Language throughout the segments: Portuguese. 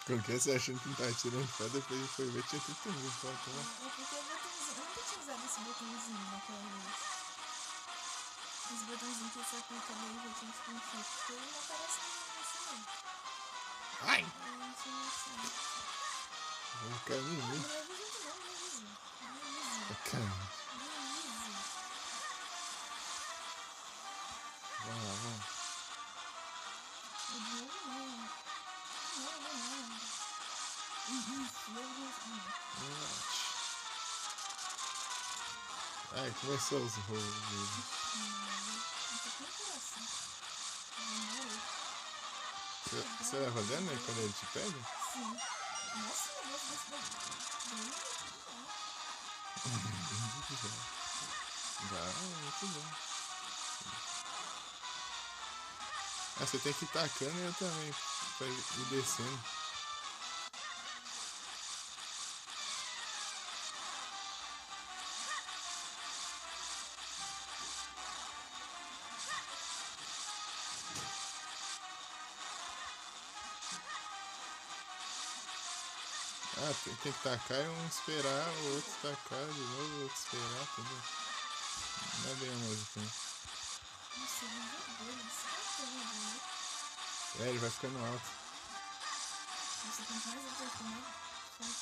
Com que você achando que não tava tirando foto, depois foi ver, tinha 30 mil fotos, né? É porque o botãozinho. Eu nunca tinha usado esse botãozinho naquela vez. Esse botãozinho que você aperta ali e já tinha screenshot. Porque ele não aparece nesse não. Ai! Eu tinha noção. Vamos caminho, Não, hein? não me avisa não, me avisa. Me avisa. Bacana. Me avisa. Vamos lá, vamos. O de novo não. Não. Isso, Ai, começou os rolos. Não tô com coração. Eu vou morrer. Você vai rodando aí quando ele te pega? Sim. Nossa, o negócio desse daí Vai, muito bom. Ah, você tem que ir tacando e eu também, pra ir descendo. Ah, tem que tacar e um esperar, o outro tacar de novo, o outro esperar, entendeu? Não é bem ao mesmo tempo. Nossa, eu vou ver ele. Será que eu vou ver? É, ele vai ficando alto. Você tem mais apertando. Vai.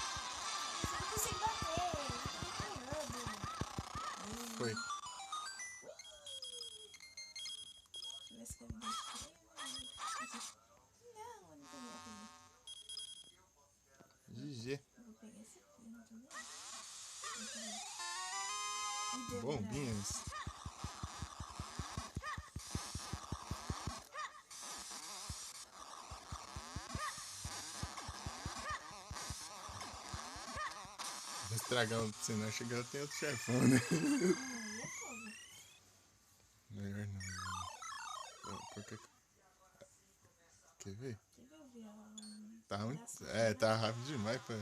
Você não consegue bater. Você tá me apanhando. Foi. Parece que eu me deixei. Aqui. Não, eu não peguei aquele. GG. Eu vou pegar esse aqui, eu não tô nem. Muito bem. E devorar. Bombinhas. Vai estragar o cenário, chegar tem outro chefão, né? Aí é fogo. Melhor não. Não, qualquer... Quer ver? Quer ver eu ver ela? Tá muito... Braço É, dela? tá rápido demais pra...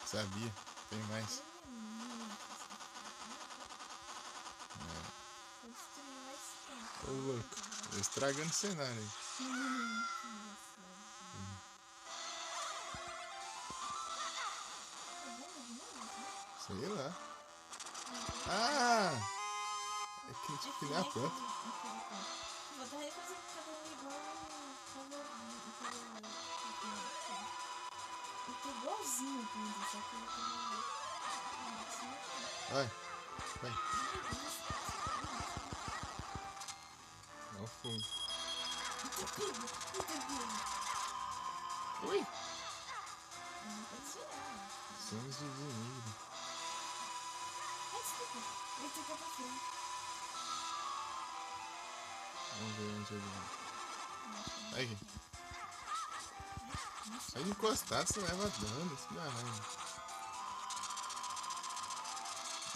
Sabia. Tem mais. Ele é muito safado. Tá destruindo mais tempo. Ô, louco. Estragando o cenário aí. Que engraçadinho. É bomba de novo, né? Sei lá. Ah, Ah! É que é tipo que que nem nem a planta. aquele ponto. Vou até refazer o cabelo igual o cabelo. Eu tô igualzinho o ponto, só que eu tô. Assim é foda. Vai, vai. Ai, isso. Dá o fogo. Eita, pega! Eita, pega! Ui! Não pode girar. Somos de dinheiro. Ai, desculpa. Eita, que pra frente. Vamos ver onde ele vai. Vai aqui. Nossa, Sai de encostar, você leva dano. Isso dá raiva.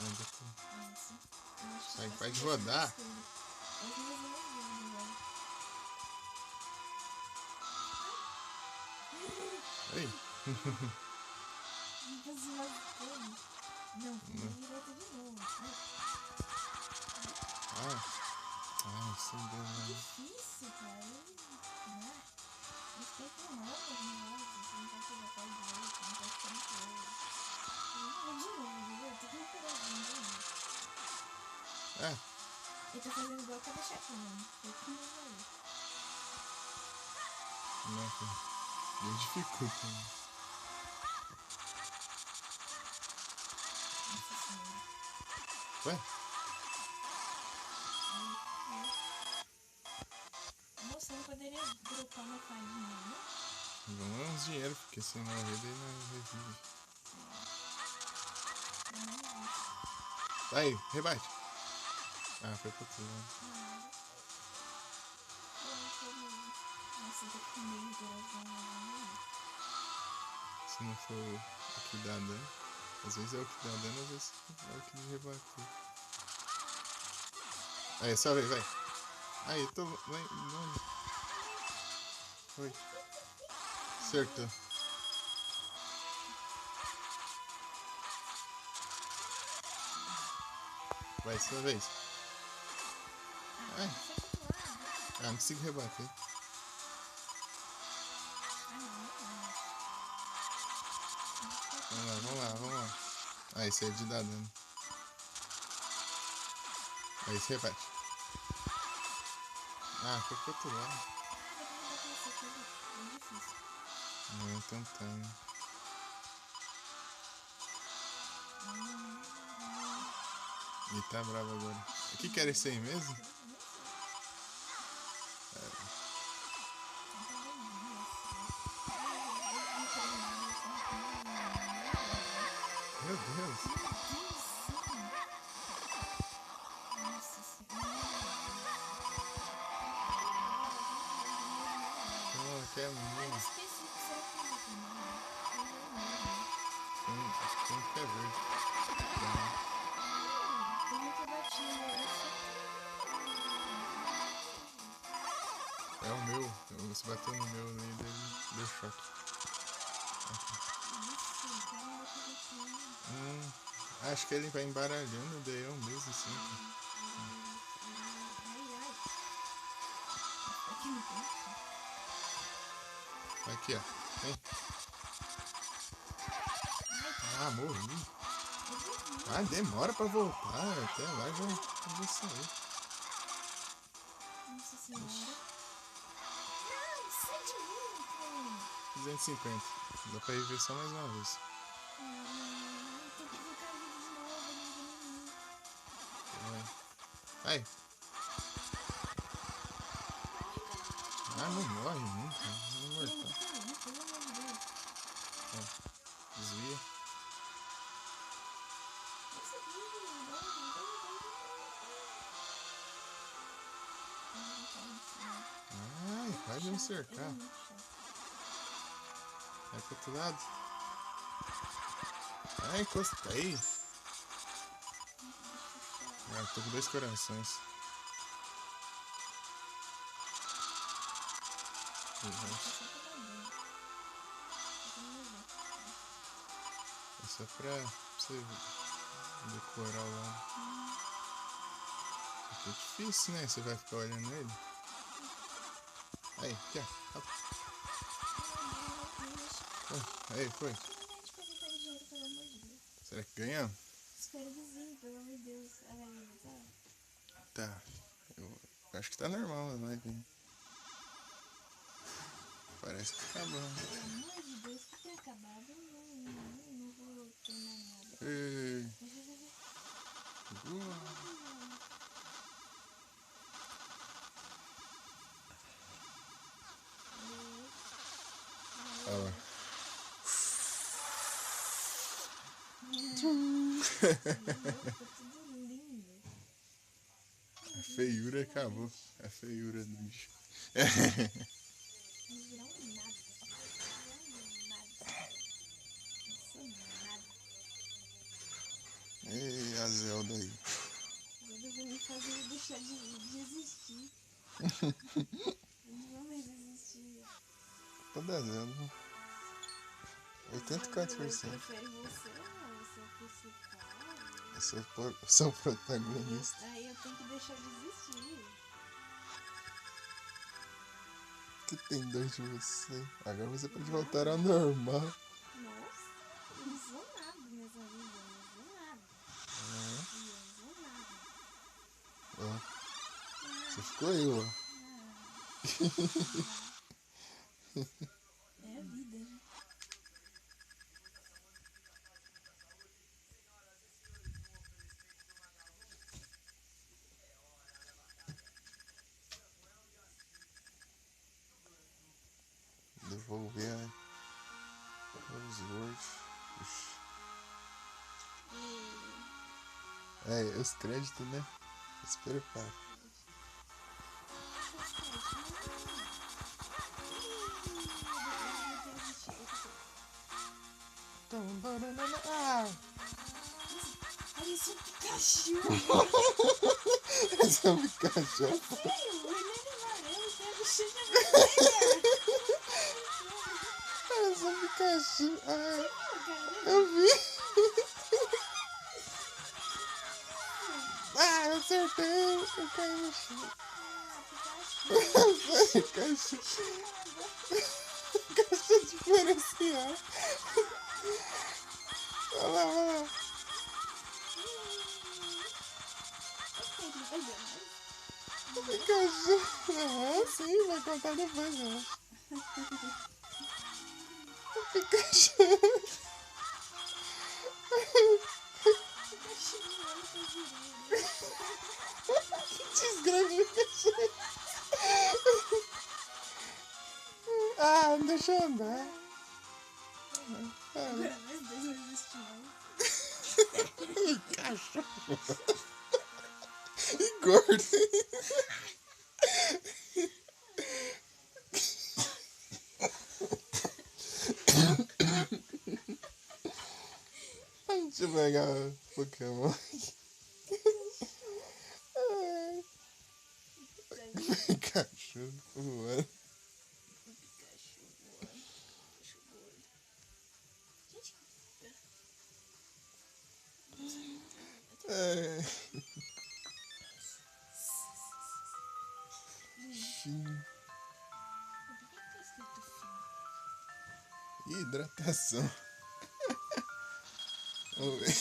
Anda aqui. essa. Eu acho que Sai, essa pode vai ser rodar. mais esquerda. Essa vai ser mais grande agora. Aí. Vou fazer mais dano. Não, foi direita de novo. Ai, Ah. Ah, sem dano. difícil, cara. Né? A gente tem que ir mal com os negócios. Não pode pegar pau de outro, não pode ficar muito outro. Eu vou de novo, entendeu? Tem que recuperar de novo. Ah, Ele tá fazendo igual cada chefão, né? Foi que não vai. não, cara. Bem dificulta. Né? Nossa senhora. Ué? Moça, não poderia dropar uma farinha, né? Vamos é uns dinheiro, porque se morrer, daí não revive. Pelo menos isso. Aí, rebate. Ah, foi pro outro lado. Nossa, eu tô com medo de coração. Se não for o que dá dano. Às vezes é o que dá dano, às vezes é o que rebateu. Aí, só vai. Aí, eu tô lá longe. Foi. Acertou. Vai, sua vez. Ai. Você tá do lado. Ah, não consigo rebater. Vamos lá. Ah, esse é de dar dano. Aí você rebate. Ah, foi pro outro lado. Dá pra rebater esse aqui, é bem difícil. Não, tentando. Ih, tá bravo agora. O que era esse aí mesmo? Meu Deus. Não, que é menino. Acho que Tem que é verde. É o meu. Você bateu no meu ali, dele deu choque. Acho que ele vai embaralhando, daí é o mesmo assim. Aqui, ó. Vem. Ah, morri. Ah, demora pra voltar. Até lá já vou sair. Nossa senhora. Não, sai de mim, pô. 250. Dá pra rever só mais uma vez. Tem que ficar vivo de novo, Ai. Ah, não morre nunca. Não mortal. Desvia. Ai, vai me cercar. Vai pro outro lado. Ai, encostei. Ah, tô com 2 corações. É só pra você decorar o lado. Aqui é difícil, né? Você vai ficar olhando ele. Aí, aqui, ó. Aí, foi. Será que ganhamos? Espero que sim, pelo amor de Deus. Tá. Eu acho que tá normal a live. Parece que tá bom. Pelo amor de Deus, se ter acabado, não vou terminar nada. Ei. Olha lá. Ficou tudo lindo. A feiura acabou. A feiura do bicho. Não virar um nada. Não sou nada. Ei, a Zelda aí. Zelda vai me fazer deixar de existir. Não mais existir. Tô da Zelda. 84%. Prefere você ou você é o principal? Eu sou o protagonista. Aí eu tenho que deixar de existir. Que tem 2 de você. Agora você pode voltar ao normal. Nossa, eu não sou nada nessa vida. Eu não sou nada. Eu não sou nada. Ó. Você ficou aí, ó. É a vida, né? Devolver os words. É, os créditos, né? Se prepara. Olha esse Pikachu! Esse é um Pikachu. Sério, vermelho e amarelo, tem a bochecha vermelha! Esse é um Pikachu. Ah, Cara, eu vi. Ah, eu acertei! Eu caí no chão. Pikachu. Caixa diferencial. Olha lá, olha lá. Pikachu. Ah, sim, vai contar depois, eu acho. Pikachu. Desgrama, Pikachu. Ah, não deixa eu andar. Agora nós dois não existimos. Cachorro. E gordo. Deixa eu pegar o Pokémon. Ai, Pikachu voando. Pikachu voando. Pikachu gordo. Gente, Ai. Fim. por que tá escrito fim? Hidratação. Vamos ver.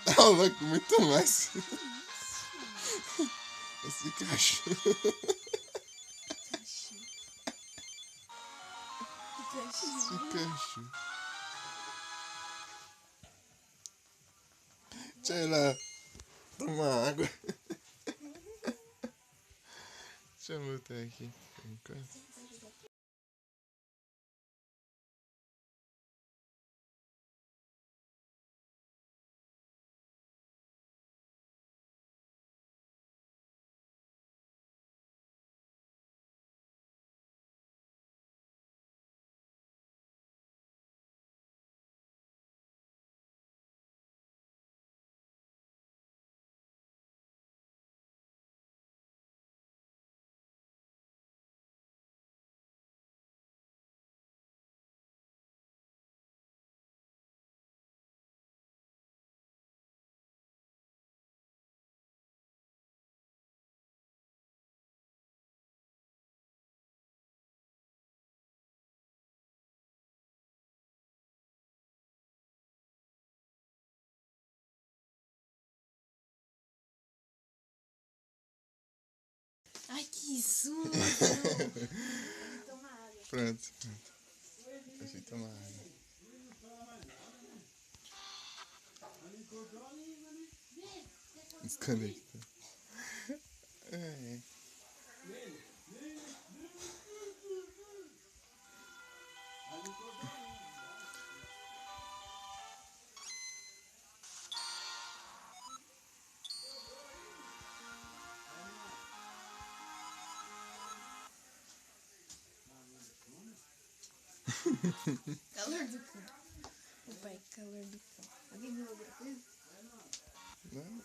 Cadê Tá louco, muito mais. que isso? Esse cachorro. Pikachu. Esse Pikachu. cachorro. Deixa eu ir lá tomar água. Deixa eu botar aqui por enquanto. Ai, que susto! Vou tomar água. Pronto. Deixa eu tomar água. Desconecta. É. Calor do cão. O pai, calor do cão. Alguém viu alguma coisa? Não?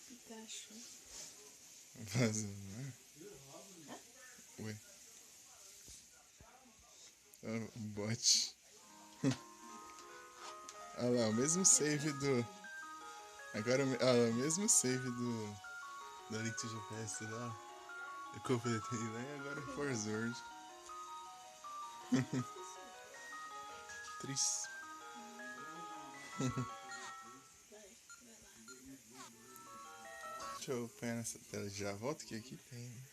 Pikachu. Vazou, né? Ué. Ah, o bot. Olha lá, o mesmo save do. Agora, olha lá, o mesmo save do. Da Link to GPS lá. Eu completei lá e agora é Forzord. Triste. Vai lá. Deixa eu apanhar nessa tela de já volto que aqui tem.